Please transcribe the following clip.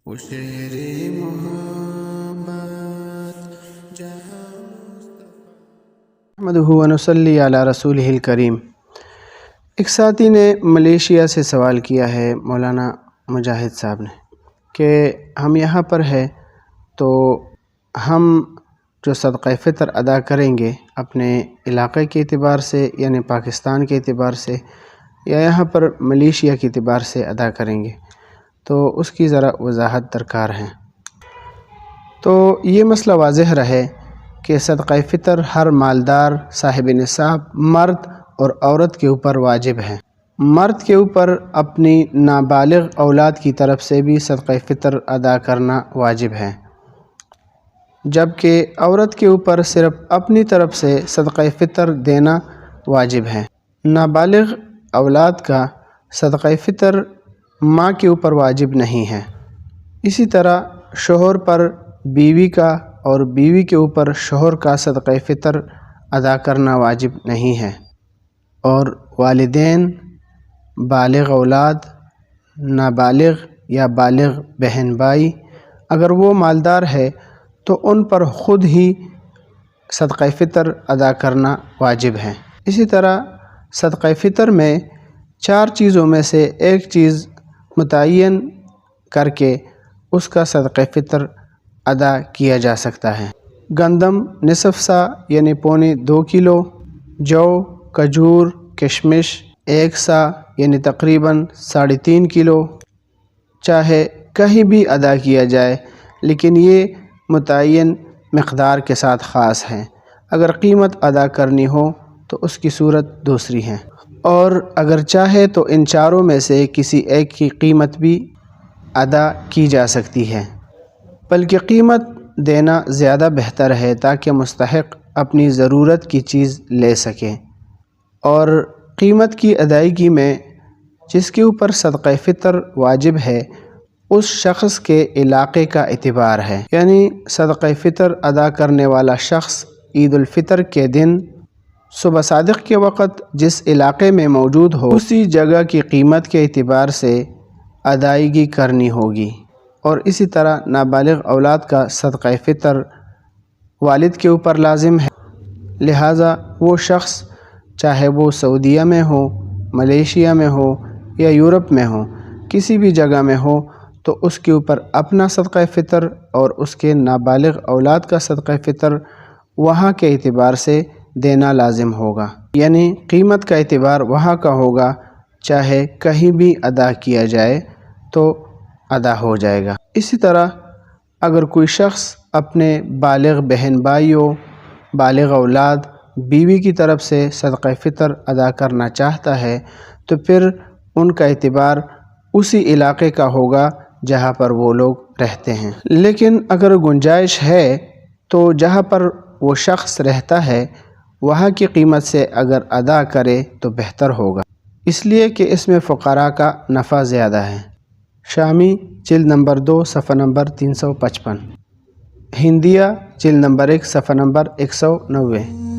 شعر محبت جہاں احمدہ و نصلی علی رسولہ الکریم۔ ایک ساتھی نے ملیشیا سے سوال کیا ہے مولانا مجاہد صاحب نے کہ ہم یہاں پر ہے تو ہم جو صدقہ فطر ادا کریں گے اپنے علاقے کے اعتبار سے یعنی پاکستان کے اعتبار سے یا یہاں پر ملیشیا کے اعتبار سے ادا کریں گے تو اس کی ذرا وضاحت درکار ہے۔ تو یہ مسئلہ واضح رہے کہ صدقہ فطر ہر مالدار صاحب نصاب مرد اور عورت کے اوپر واجب ہے۔ مرد کے اوپر اپنی نابالغ اولاد کی طرف سے بھی صدقہ فطر ادا کرنا واجب ہے، جبکہ عورت کے اوپر صرف اپنی طرف سے صدقہ فطر دینا واجب ہے۔ نابالغ اولاد کا صدقہ فطر ماں کے اوپر واجب نہیں ہے۔ اسی طرح شوہر پر بیوی کا اور بیوی کے اوپر شوہر کا صدقہ فطر ادا کرنا واجب نہیں ہے، اور والدین، بالغ اولاد، نابالغ یا بالغ بہن بھائی اگر وہ مالدار ہے تو ان پر خود ہی صدقہ فطر ادا کرنا واجب ہے۔ اسی طرح صدقہ فطر میں 4 چیزوں میں سے ایک چیز متعین کر کے اس کا صدقہ فطر ادا کیا جا سکتا ہے۔ گندم نصف سا یعنی 1.25 کلو، جو، کھجور، کشمش 1 سا یعنی تقریباً 3.5 کلو، چاہے کہیں بھی ادا کیا جائے لیکن یہ متعین مقدار کے ساتھ خاص ہے۔ اگر قیمت ادا کرنی ہو تو اس کی صورت دوسری ہے، اور اگر چاہے تو ان چاروں میں سے کسی ایک کی قیمت بھی ادا کی جا سکتی ہے، بلکہ قیمت دینا زیادہ بہتر ہے تاکہ مستحق اپنی ضرورت کی چیز لے سکے۔ اور قیمت کی ادائیگی میں جس کے اوپر صدقہ فطر واجب ہے اس شخص کے علاقے کا اعتبار ہے، یعنی صدقہ فطر ادا کرنے والا شخص عید الفطر کے دن صبح صادق کے وقت جس علاقے میں موجود ہو اسی جگہ کی قیمت کے اعتبار سے ادائیگی کرنی ہوگی۔ اور اسی طرح نابالغ اولاد کا صدقہ فطر والد کے اوپر لازم ہے، لہٰذا وہ شخص چاہے وہ سعودیہ میں ہو، ملیشیا میں ہو یا یورپ میں ہو، کسی بھی جگہ میں ہو تو اس کے اوپر اپنا صدقہ فطر اور اس کے نابالغ اولاد کا صدقہ فطر وہاں کے اعتبار سے دینا لازم ہوگا، یعنی قیمت کا اعتبار وہاں کا ہوگا، چاہے کہیں بھی ادا کیا جائے تو ادا ہو جائے گا۔ اسی طرح اگر کوئی شخص اپنے بالغ بہن بھائیوں، بالغ اولاد، بیوی کی طرف سے صدقہ فطر ادا کرنا چاہتا ہے تو پھر ان کا اعتبار اسی علاقے کا ہوگا جہاں پر وہ لوگ رہتے ہیں، لیکن اگر گنجائش ہے تو جہاں پر وہ شخص رہتا ہے وہاں کی قیمت سے اگر ادا کرے تو بہتر ہوگا، اس لیے کہ اس میں فقراء کا نفع زیادہ ہے۔ شامی جلد نمبر 2 صفحہ نمبر 355، ہندیہ جلد نمبر 1 صفحہ نمبر 190۔